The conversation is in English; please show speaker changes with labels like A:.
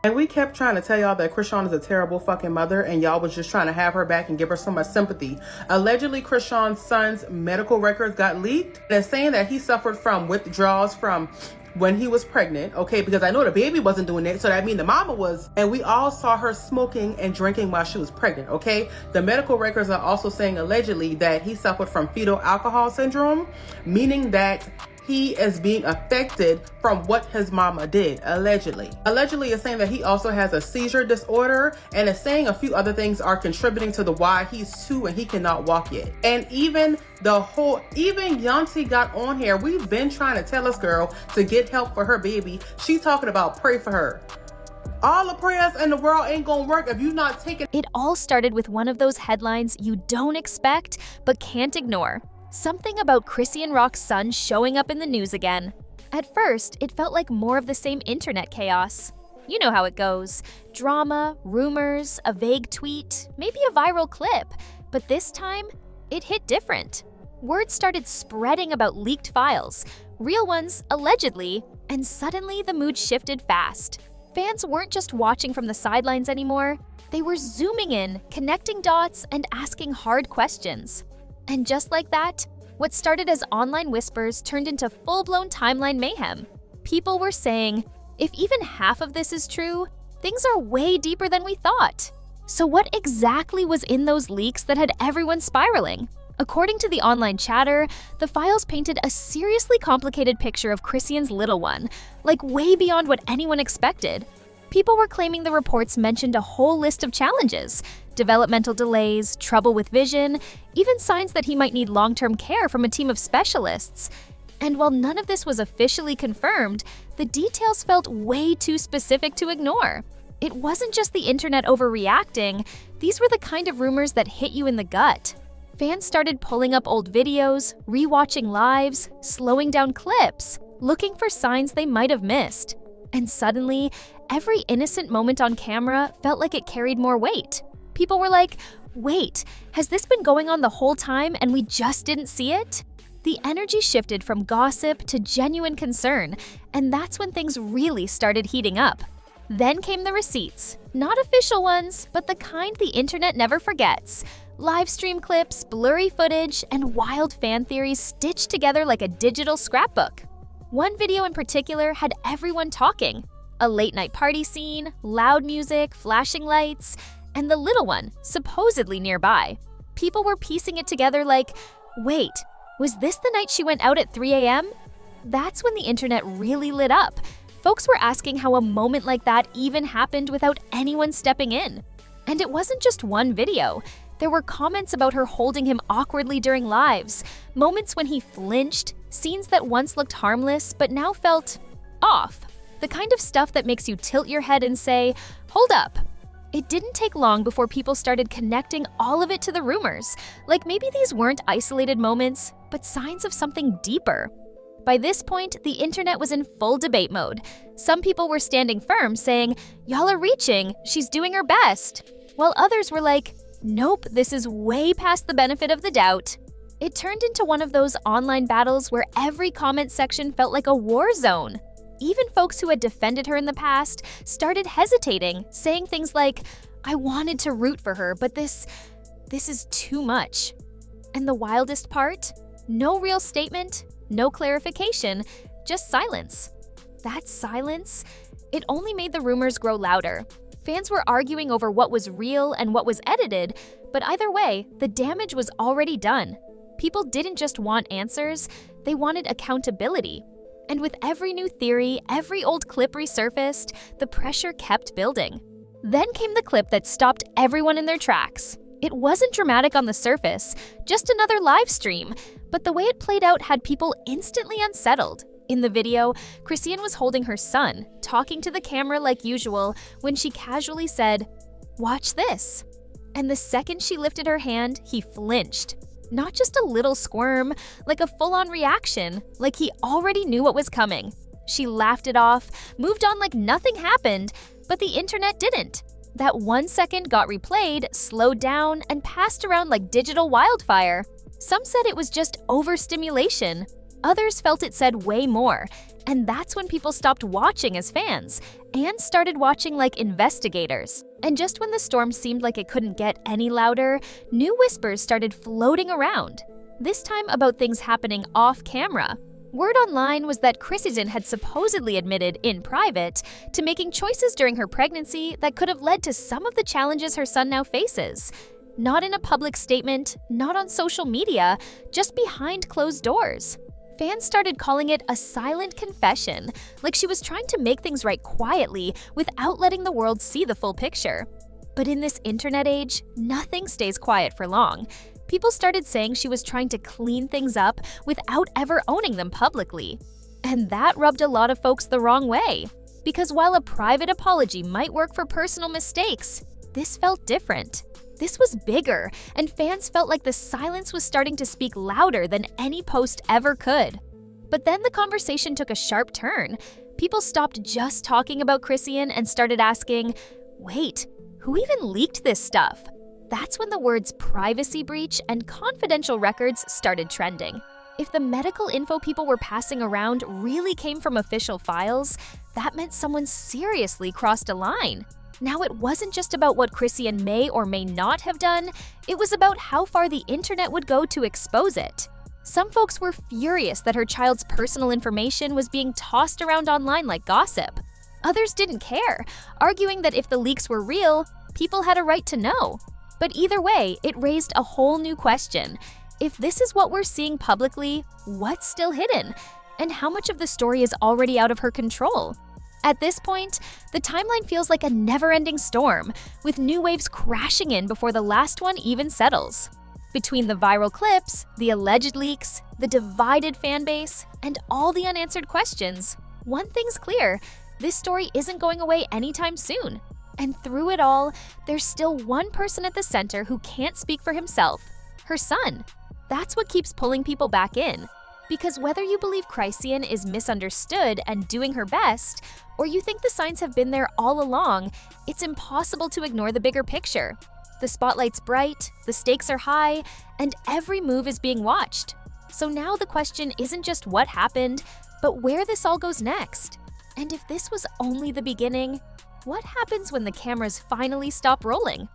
A: And we kept trying to tell y'all that Chrisean is a terrible fucking mother, and y'all was just trying to have her back and give her so much sympathy. Allegedly, Chrisean's son's medical records got leaked. They're saying that he suffered from withdrawals from when he was pregnant, okay, because I know the baby wasn't doing it, so that means the mama was, and we all saw her smoking and drinking while she was pregnant, okay? The medical records are also saying allegedly that he suffered from fetal alcohol syndrome, meaning that he is being affected from what his mama did, allegedly. Allegedly is saying that he also has a seizure disorder, and is saying a few other things are contributing to the why he's 2 and he cannot walk yet. And even Yanti got on here. We've been trying to tell this girl to get help for her baby. She talking about pray for her. All the prayers in the world ain't gonna work if you're not taking.
B: It all started with one of those headlines you don't expect but can't ignore. Something about Chrisean Rock's son showing up in the news again. At first, it felt like more of the same internet chaos. You know how it goes. Drama, rumors, a vague tweet, maybe a viral clip. But this time, it hit different. Word started spreading about leaked files, real ones allegedly, and suddenly the mood shifted fast. Fans weren't just watching from the sidelines anymore. They were zooming in, connecting dots, and asking hard questions. And just like that, what started as online whispers turned into full-blown timeline mayhem. People were saying, if even half of this is true, things are way deeper than we thought. So what exactly was in those leaks that had everyone spiraling? According to the online chatter, the files painted a seriously complicated picture of Chrisean's little one, like way beyond what anyone expected. People were claiming the reports mentioned a whole list of challenges: developmental delays, trouble with vision, even signs that he might need long-term care from a team of specialists. And while none of this was officially confirmed, the details felt way too specific to ignore. It wasn't just the internet overreacting, these were the kind of rumors that hit you in the gut. Fans started pulling up old videos, rewatching lives, slowing down clips, looking for signs they might have missed. And suddenly, every innocent moment on camera felt like it carried more weight. People were like, wait, has this been going on the whole time and we just didn't see it? The energy shifted from gossip to genuine concern, and that's when things really started heating up. Then came the receipts, not official ones, but the kind the internet never forgets. Live stream clips, blurry footage, and wild fan theories stitched together like a digital scrapbook. One video in particular had everyone talking. A late-night party scene, loud music, flashing lights, and the little one supposedly nearby. People were piecing it together like, wait, was this the night she went out at 3 a.m.? That's when the internet really lit up. Folks were asking how a moment like that even happened without anyone stepping in. And it wasn't just one video. There were comments about her holding him awkwardly during lives, moments when he flinched, scenes that once looked harmless but now felt off. The kind of stuff that makes you tilt your head and say, hold up. It didn't take long before people started connecting all of it to the rumors, like maybe these weren't isolated moments, but signs of something deeper. By this point, the internet was in full debate mode. Some people were standing firm, saying, y'all are reaching, she's doing her best, while others were like, nope, this is way past the benefit of the doubt. It turned into one of those online battles where every comment section felt like a war zone. Even folks who had defended her in the past started hesitating, saying things like, I wanted to root for her, but this is too much. And the wildest part? No real statement, no clarification, just silence. That silence, it only made the rumors grow louder. Fans were arguing over what was real and what was edited, but either way, the damage was already done. People didn't just want answers, they wanted accountability. And with every new theory, every old clip resurfaced, the pressure kept building. Then came the clip that stopped everyone in their tracks. It wasn't dramatic on the surface, just another live stream, but the way it played out had people instantly unsettled. In the video, Chrisean was holding her son, talking to the camera like usual, when she casually said, "Watch this." And the second she lifted her hand, he flinched. Not just a little squirm, like a full-on reaction, like he already knew what was coming. She laughed it off, moved on like nothing happened, but the internet didn't. That 1 second got replayed, slowed down, and passed around like digital wildfire. Some said it was just overstimulation. Others felt it said way more, and that's when people stopped watching as fans and started watching like investigators. And just when the storm seemed like it couldn't get any louder, new whispers started floating around, this time about things happening off camera. Word online was that Chrisean had supposedly admitted in private to making choices during her pregnancy that could have led to some of the challenges her son now faces. Not in a public statement, not on social media, just behind closed doors. Fans started calling it a silent confession, like she was trying to make things right quietly without letting the world see the full picture. But in this internet age, nothing stays quiet for long. People started saying she was trying to clean things up without ever owning them publicly. And that rubbed a lot of folks the wrong way. Because while a private apology might work for personal mistakes, this felt different. This was bigger, and fans felt like the silence was starting to speak louder than any post ever could. But then the conversation took a sharp turn. People stopped just talking about Chrisean and started asking, wait, who even leaked this stuff? That's when the words privacy breach and confidential records started trending. If the medical info people were passing around really came from official files, that meant someone seriously crossed a line. Now, it wasn't just about what Chrisean may or may not have done, it was about how far the internet would go to expose it. Some folks were furious that her child's personal information was being tossed around online like gossip. Others didn't care, arguing that if the leaks were real, people had a right to know. But either way, it raised a whole new question. If this is what we're seeing publicly, what's still hidden? And how much of the story is already out of her control? At this point, the timeline feels like a never-ending storm, with new waves crashing in before the last one even settles. Between the viral clips, the alleged leaks, the divided fan base, and all the unanswered questions, one thing's clear: this story isn't going away anytime soon. And through it all, there's still one person at the center who can't speak for himself: her son. That's what keeps pulling people back in. Because whether you believe Chrisean is misunderstood and doing her best, or you think the signs have been there all along, it's impossible to ignore the bigger picture. The spotlight's bright, the stakes are high, and every move is being watched. So now the question isn't just what happened, but where this all goes next. And if this was only the beginning, what happens when the cameras finally stop rolling?